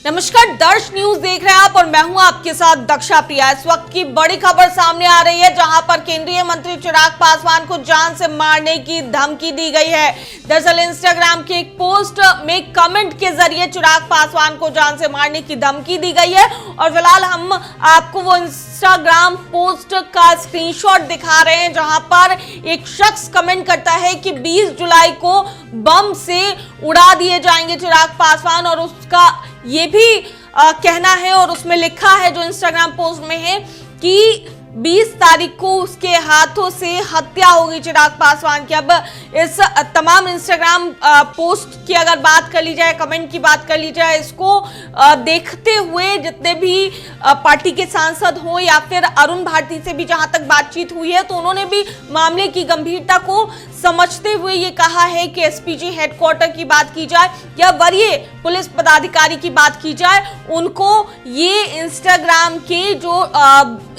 नमस्कार, दर्श न्यूज देख रहे हैं आप और मैं हूं आपके साथ दक्षा प्रिया। इस वक्त की बड़ी खबर सामने आ रही है, जहां पर केंद्रीय मंत्री चिराग पासवान को जान से मारने की धमकी दी गई है। दरअसल इंस्टाग्राम के एक पोस्ट में कमेंट के जरिए चिराग पासवान को जान से मारने की धमकी दी गई है और फिलहाल हम आपको वो इंस्टाग्राम पोस्ट का स्क्रीनशॉट दिखा रहे हैं, जहां पर एक शख्स कमेंट करता है कि 20 जुलाई को बम से उड़ा दिए जाएंगे चिराग पासवान, और उसका ये भी कहना है और उसमें लिखा है जो इंस्टाग्राम पोस्ट में है कि 20 तारीख को उसके हाथों से हत्या होगी चिराग पासवान की। अब इस तमाम इंस्टाग्राम पोस्ट की अगर बात कर ली जाए, कमेंट की बात कर ली जाए, इसको देखते हुए जितने भी पार्टी के सांसद हो या फिर अरुण भारती से भी जहां तक बातचीत हुई है, तो उन्होंने भी मामले की गंभीरता को समझते हुए ये कहा है कि एसपीजी हेडक्वार्टर की बात की जाए या वरीय पुलिस पदाधिकारी की बात की जाए, उनको ये इंस्टाग्राम के जो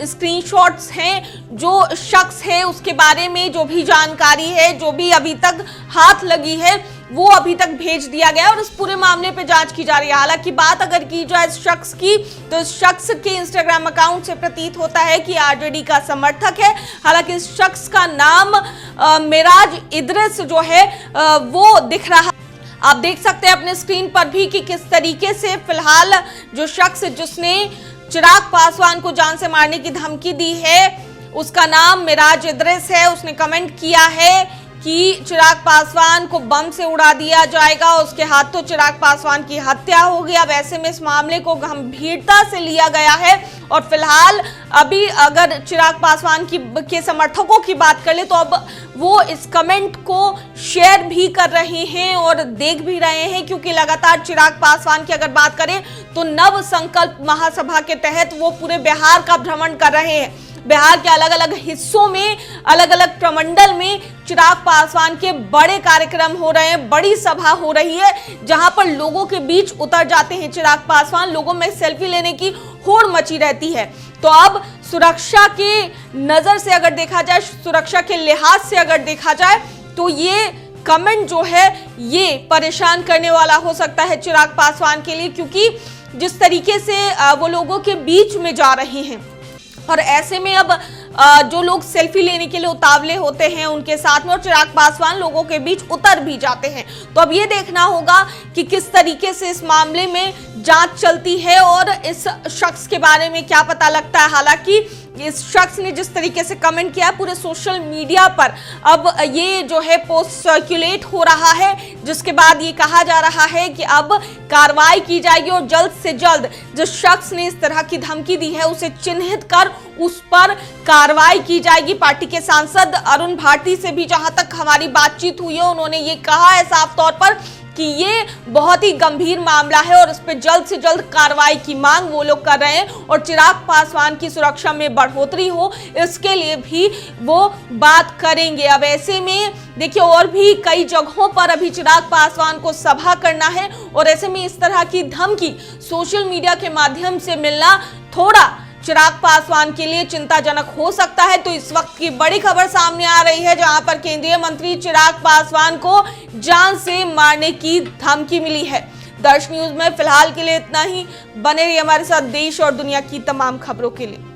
स्क्रीनशॉट्स हैं, जो शख्स है उसके बारे में जो भी जानकारी है, जो भी अभी तक हाथ लगी है, वो अभी तक भेज दिया गया और इस पूरे मामले पे जांच की जा रही है। हालांकि बात अगर की जाए इस शख्स की, तो इस शख्स के इंस्टाग्राम अकाउंट से प्रतीत होता है कि आरजेडी का समर्थक है। हालांकि इस शख्स का नाम मेराज इद्रिस जो है वो दिख रहा, आप देख सकते हैं अपने स्क्रीन पर भी कि किस तरीके से फिलहाल जो शख्स जिसने चिराग पासवान को जान से मारने की धमकी दी है उसका नाम मेराज इद्रिस है। उसने कमेंट किया है कि चिराग पासवान को बम से उड़ा दिया जाएगा, उसके हाथों चिराग पासवान की हत्या होगी। अब ऐसे में इस मामले को गंभीरता से लिया गया है और फिलहाल अभी अगर चिराग पासवान के समर्थकों की बात कर ले तो अब वो इस कमेंट को शेयर भी कर रहे हैं और देख भी रहे हैं, क्योंकि लगातार चिराग पासवान की अगर बात करें तो नव संकल्प महासभा के तहत वो पूरे बिहार का भ्रमण कर रहे हैं। बिहार के अलग अलग हिस्सों में, अलग अलग प्रमंडल में चिराग पासवान के बड़े कार्यक्रम हो रहे हैं, बड़ी सभा हो रही है, जहां पर लोगों के बीच उतर जाते हैं चिराग पासवान। लोगों में सेल्फी लेने की होड़ मची रहती है। तो अब सुरक्षा के नजर से अगर देखा जाए, सुरक्षा के लिहाज से अगर देखा जाए, तो ये कमेंट जो है ये परेशान करने वाला हो सकता है चिराग पासवान के लिए, क्योंकि जिस तरीके से वो लोगों के बीच में जा रहे हैं और ऐसे में अब जो लोग सेल्फी लेने के लिए उतावले होते हैं उनके साथ में, और चिराग पासवान लोगों के बीच उतर भी जाते हैं। तो अब ये देखना होगा कि किस तरीके से इस मामले में जांच चलती है और इस शख्स के बारे में क्या पता लगता है। हालांकि इस शख्स ने जिस तरीके से कमेंट किया पूरे सोशल मीडिया पर, अब ये जो है पोस्ट सर्कुलेट हो रहा है, जिसके बाद ये कहा जा रहा है कि अब कार्रवाई की जाएगी और जल्द से जल्द जिस शख्स ने इस तरह की धमकी दी है उसे चिन्हित कर उस पर कार्रवाई की जाएगी। पार्टी के सांसद अरुण भारती से भी जहां तक हमारी बातचीत हुई है, उन्होंने ये कहा है साफ तौर पर कि ये बहुत ही गंभीर मामला है और इस पे जल्द से जल्द कार्रवाई की मांग वो लोग कर रहे हैं और चिराग पासवान की सुरक्षा में बढ़ोतरी हो, इसके लिए भी वो बात करेंगे। अब ऐसे में देखिए और भी कई जगहों पर अभी चिराग पासवान को सभा करना है और ऐसे में इस तरह की धमकी सोशल मीडिया के माध्यम से मिलना थोड़ा चिराग पासवान के लिए चिंताजनक हो सकता है। तो इस वक्त की बड़ी खबर सामने आ रही है, जहां पर केंद्रीय मंत्री चिराग पासवान को जान से मारने की धमकी मिली है। दर्श न्यूज में फिलहाल के लिए इतना ही। बने रहिए हमारे साथ देश और दुनिया की तमाम खबरों के लिए।